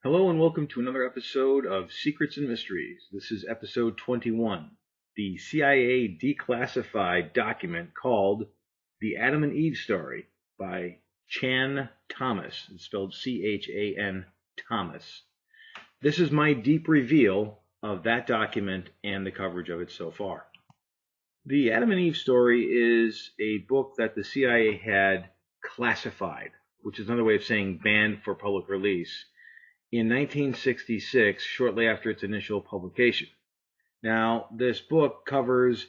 Hello and welcome to another episode of Secrets and Mysteries. This is episode 21, the CIA declassified document called The Adam and Eve Story by Chan Thomas. It's spelled C-H-A-N Thomas. This is my deep reveal of that document and the coverage of it so far. The Adam and Eve Story is a book that the CIA had classified, which is another way of saying banned for public release, in 1966, shortly after its initial publication. Now, this book covers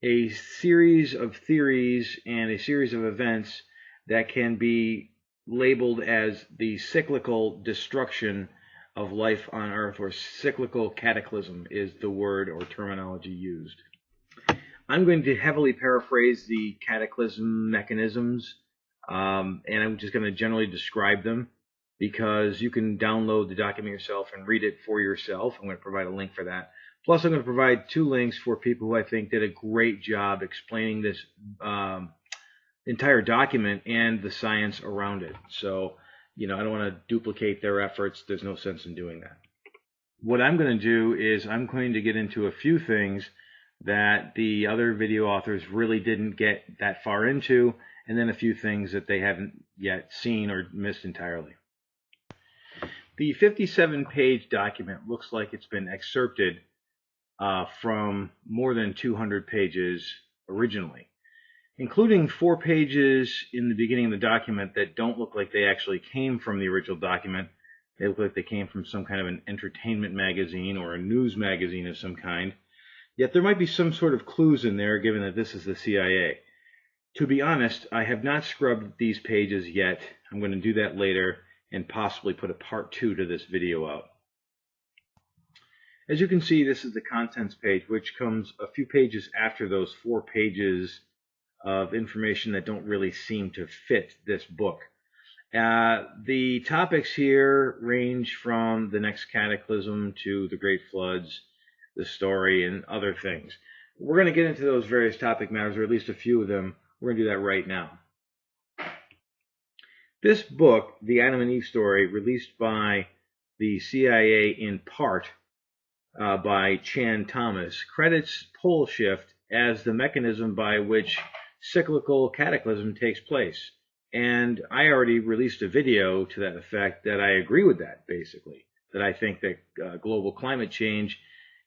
a series of theories and a series of events that can be labeled as the cyclical destruction of life on Earth, or cyclical cataclysm is the word or terminology used. I'm going to heavily paraphrase the cataclysm mechanisms, and I'm just going to generally describe them, because you can download the document yourself and read it for yourself. I'm going to provide a link for that. Plus, I'm going to provide two links for people who I think did a great job explaining this entire document and the science around it. So, I don't want to duplicate their efforts. There's no sense in doing that. What I'm going to do is I'm going to get into a few things that the other video authors really didn't get that far into, and then a few things that they haven't yet seen or missed entirely. The 57-page document looks like it's been excerpted from more than 200 pages originally, including 4 pages in the beginning of the document that don't look like they actually came from the original document. They look like they came from some kind of an entertainment magazine or a news magazine of some kind. Yet there might be some sort of clues in there, given that this is the CIA. To be honest, I have not scrubbed these pages yet. I'm going to do that later and possibly put a part 2 to this video out. As you can see, this is the contents page, which comes a few pages after those 4 pages of information that don't really seem to fit this book. The topics here range from the next cataclysm to the Great Floods, the story, and other things. We're going to get into those various topic matters, or at least a few of them. We're going to do that right now. This book, The Adam and Eve Story, released by the CIA in part by Chan Thomas, credits pole shift as the mechanism by which cyclical cataclysm takes place. And I already released a video to that effect that I agree with that, basically. That I think that global climate change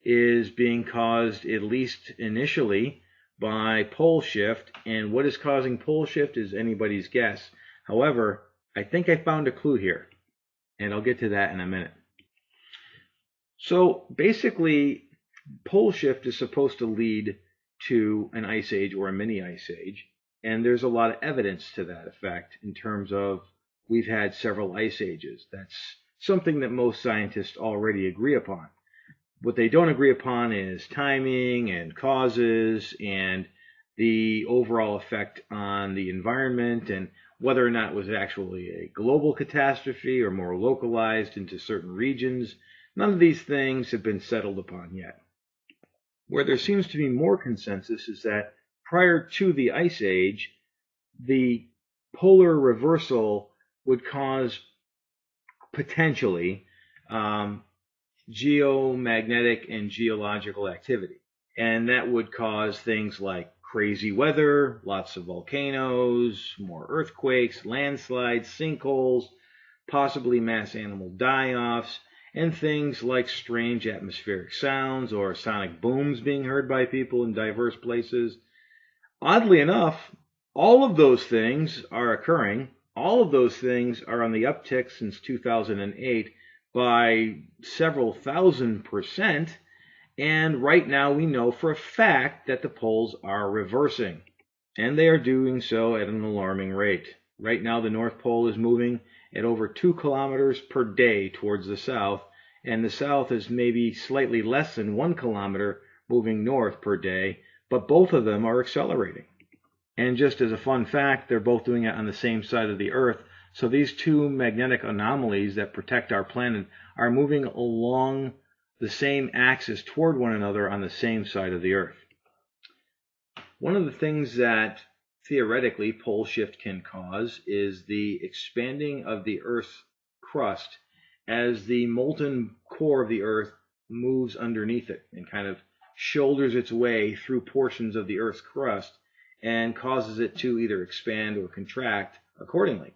is being caused, at least initially, by pole shift. And what is causing pole shift is anybody's guess. However, I think I found a clue here, and I'll get to that in a minute. So basically, pole shift is supposed to lead to an ice age or a mini ice age, and there's a lot of evidence to that effect in terms of we've had several ice ages. That's something that most scientists already agree upon. What they don't agree upon is timing and causes and the overall effect on the environment, and whether or not it was actually a global catastrophe or more localized into certain regions. None of these things have been settled upon yet. Where there seems to be more consensus is that prior to the ice age, the polar reversal would cause potentially geomagnetic and geological activity. And that would cause things like crazy weather, lots of volcanoes, more earthquakes, landslides, sinkholes, possibly mass animal die-offs, and things like strange atmospheric sounds or sonic booms being heard by people in diverse places. Oddly enough, all of those things are occurring. All of those things are on the uptick since 2008 by several thousand%. And right now we know for a fact that the poles are reversing. And they are doing so at an alarming rate. Right now the North Pole is moving at over 2 kilometers per day towards the south, and the south is maybe slightly less than 1 kilometer moving north per day, but both of them are accelerating. And just as a fun fact, they're both doing it on the same side of the Earth, so these two magnetic anomalies that protect our planet are moving along the same axis toward one another on the same side of the Earth. One of the things that theoretically pole shift can cause is the expanding of the Earth's crust as the molten core of the Earth moves underneath it and kind of shoulders its way through portions of the Earth's crust and causes it to either expand or contract accordingly.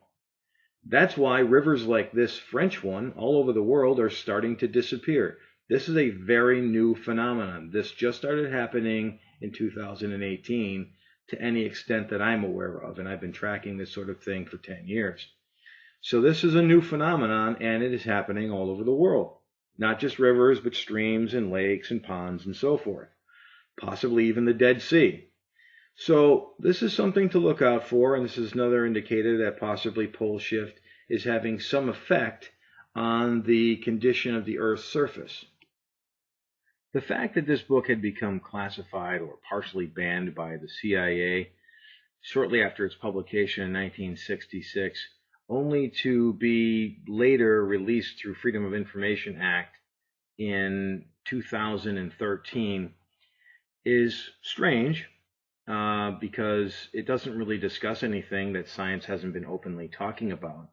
That's why rivers like this French one all over the world are starting to disappear. This is a very new phenomenon. This just started happening in 2018 to any extent that I'm aware of, and I've been tracking this sort of thing for 10 years. So this is a new phenomenon, and it is happening all over the world. Not just rivers, but streams and lakes and ponds and so forth. Possibly even the Dead Sea. So this is something to look out for, and this is another indicator that possibly pole shift is having some effect on the condition of the Earth's surface. The fact that this book had become classified or partially banned by the CIA shortly after its publication in 1966, only to be later released through Freedom of Information Act in 2013, is strange because it doesn't really discuss anything that science hasn't been openly talking about.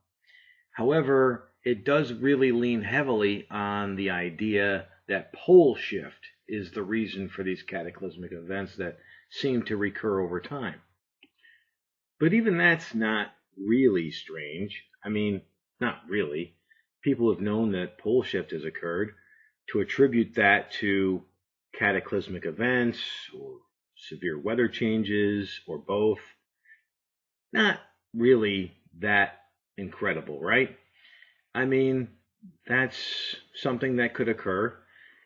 However, it does really lean heavily on the idea that pole shift is the reason for these cataclysmic events that seem to recur over time. But even that's not really strange. I mean, not really. People have known that pole shift has occurred. To attribute that to cataclysmic events or severe weather changes or both, not really that incredible, right? I mean, that's something that could occur.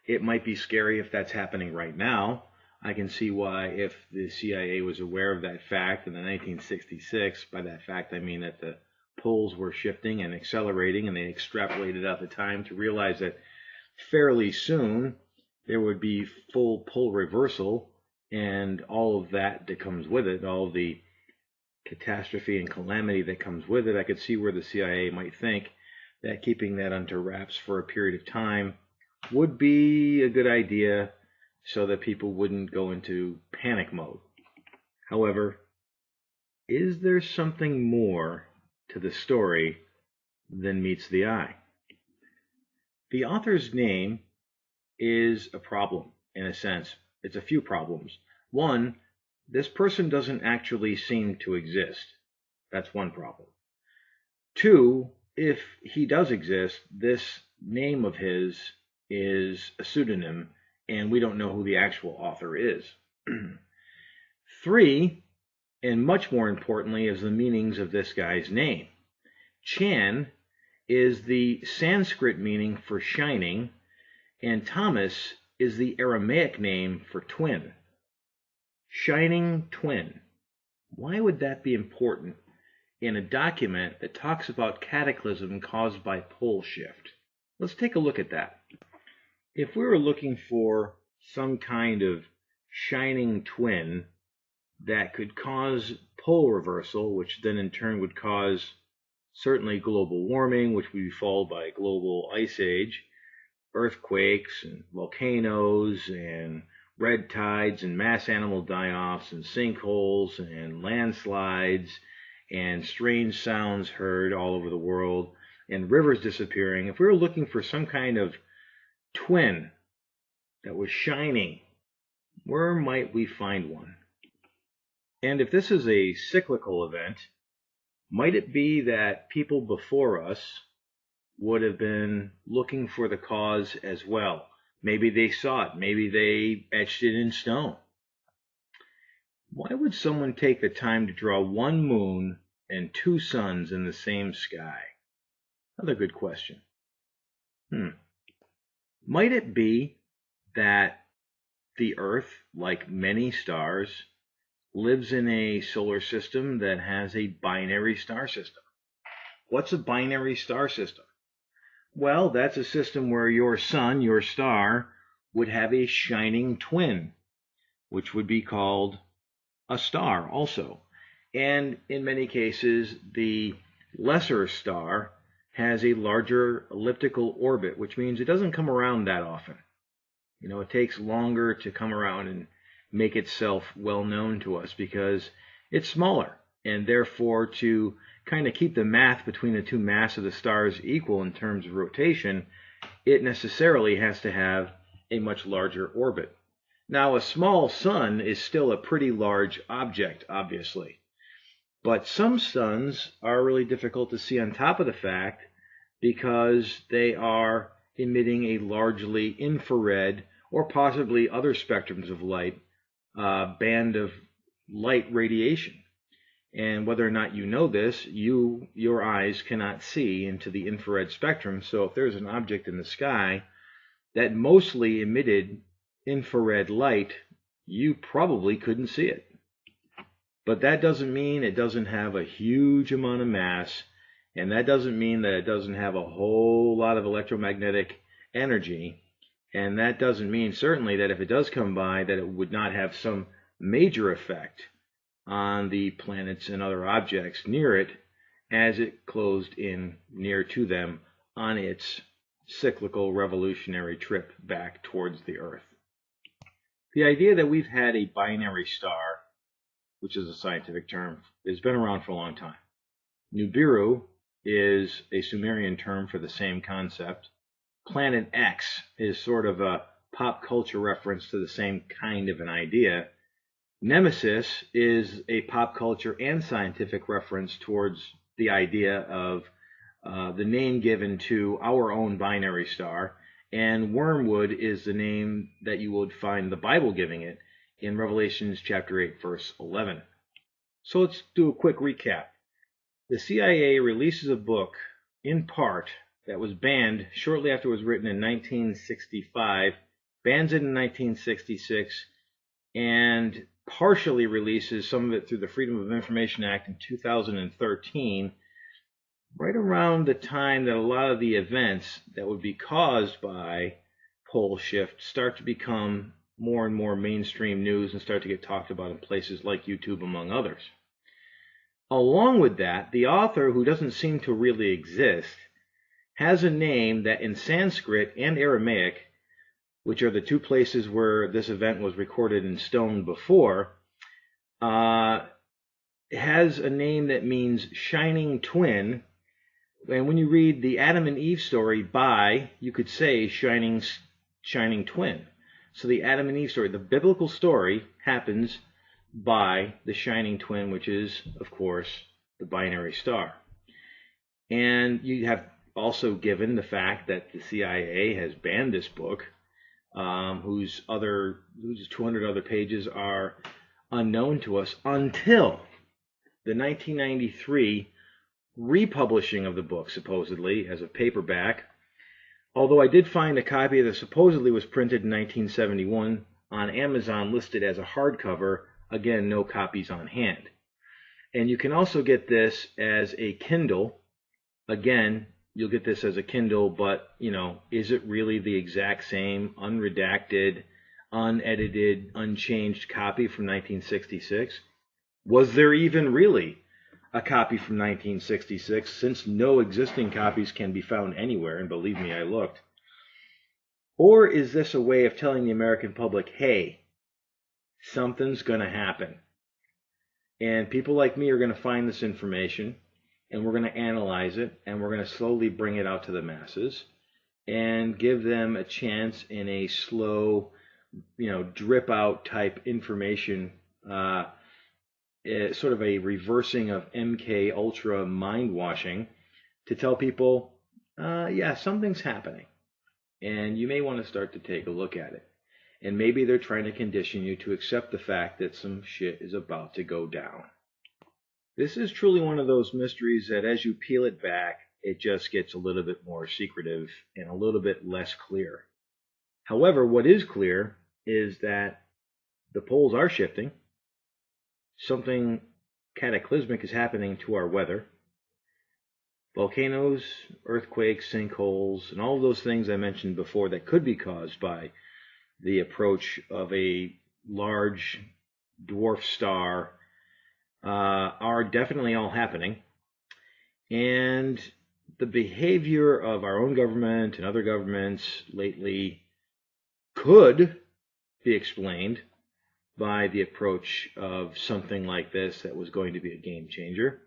It might be scary if that's happening right now. I can see why, if the CIA was aware of that fact in the 1966, by that fact I mean that the poles were shifting and accelerating, and they extrapolated out the time to realize that fairly soon there would be full pole reversal, and all of that comes with it, all of the catastrophe and calamity that comes with it. I could see where the CIA might think that keeping that under wraps for a period of time would be a good idea so that people wouldn't go into panic mode. However, is there something more to the story than meets the eye? The author's name is a problem, in a sense. It's a few problems. One, this person doesn't actually seem to exist. That's one problem. Two, if he does exist, this name of his is a pseudonym, and we don't know who the actual author is. Three, and much more importantly, is the meanings of this guy's name. Chan is the Sanskrit meaning for shining, and Thomas is the Aramaic name for twin. Shining twin. Why would that be important in a document that talks about cataclysm caused by pole shift? Let's take a look at that. If we were looking for some kind of shining twin that could cause pole reversal, which then in turn would cause certainly global warming, which would be followed by a global ice age, earthquakes and volcanoes and red tides and mass animal die-offs and sinkholes and landslides and strange sounds heard all over the world and rivers disappearing. If we were looking for some kind of twin that was shining, where might we find one? And if this is a cyclical event, might it be that people before us would have been looking for the cause as well? Maybe they saw it. Maybe they etched it in stone. Why would someone take the time to draw one moon and two suns in the same sky? Another good question. Might it be that the Earth, like many stars, lives in a solar system that has a binary star system? What's a binary star system? Well, that's a system where your sun, your star, would have a shining twin, which would be called a star also. And in many cases, the lesser star has a larger elliptical orbit, which means it doesn't come around that often. You know, it takes longer to come around and make itself well known to us because it's smaller. and therefore to kind of keep the math between the two mass of the stars equal in terms of rotation, it necessarily has to have a much larger orbit. Now, a small sun is still a pretty large object, obviously. But some suns are really difficult to see on top of the fact because they are emitting a largely infrared or possibly other spectrums of light, band of light radiation. And whether or not you know this, your eyes cannot see into the infrared spectrum. So if there's an object in the sky that mostly emitted infrared light, you probably couldn't see it. But that doesn't mean it doesn't have a huge amount of mass, and that doesn't mean that it doesn't have a whole lot of electromagnetic energy, and that doesn't mean certainly that if it does come by that it would not have some major effect on the planets and other objects near it as it closed in near to them on its cyclical revolutionary trip back towards the Earth. The idea that we've had a binary star, which is a scientific term, has been around for a long time. Nibiru is a Sumerian term for the same concept. Planet X is sort of a pop culture reference to the same kind of an idea. Nemesis is a pop culture and scientific reference towards the idea of the name given to our own binary star. And Wormwood is the name that you would find the Bible giving it in Revelation chapter 8, verse 11. So let's do a quick recap. The CIA releases a book, in part, that was banned shortly after it was written in 1965, bans it in 1966, and partially releases some of it through the Freedom of Information Act in 2013, right around the time that a lot of the events that would be caused by pole shift start to become more and more mainstream news and start to get talked about in places like YouTube, among others. Along with that, the author, who doesn't seem to really exist, has a name that in Sanskrit and Aramaic, which are the two places where this event was recorded in stone before, has a name that means shining twin. And when you read the Adam and Eve story by, you could say shining twin. So the Adam and Eve story, the biblical story, happens by the shining twin, which is, of course, the binary star. And you have also given the fact that the CIA has banned this book, whose 200 other pages are unknown to us until the 1993 republishing of the book, supposedly, as a paperback. Although I did find a copy that supposedly was printed in 1971 on Amazon listed as a hardcover. Again, no copies on hand. And you can also get this as a Kindle. Again, you'll get this as a Kindle, but, is it really the exact same unredacted, unedited, unchanged copy from 1966? Was there even really a copy from 1966, since no existing copies can be found anywhere, and believe me, I looked? Or is this a way of telling the American public, hey, something's going to happen, and people like me are going to find this information, and we're going to analyze it, and we're going to slowly bring it out to the masses, and give them a chance in a slow, drip out type information, sort of a reversing of MK Ultra mind washing, to tell people, yeah, something's happening, and you may want to start to take a look at it. And maybe they're trying to condition you to accept the fact that some shit is about to go down. This is truly one of those mysteries that as you peel it back, it just gets a little bit more secretive and a little bit less clear. However, what is clear is that the poles are shifting. Something cataclysmic is happening to our weather. Volcanoes, earthquakes, sinkholes, and all of those things I mentioned before that could be caused by the approach of a large dwarf star are definitely all happening. And the behavior of our own government and other governments lately could be explained by the approach of something like this that was going to be a game changer.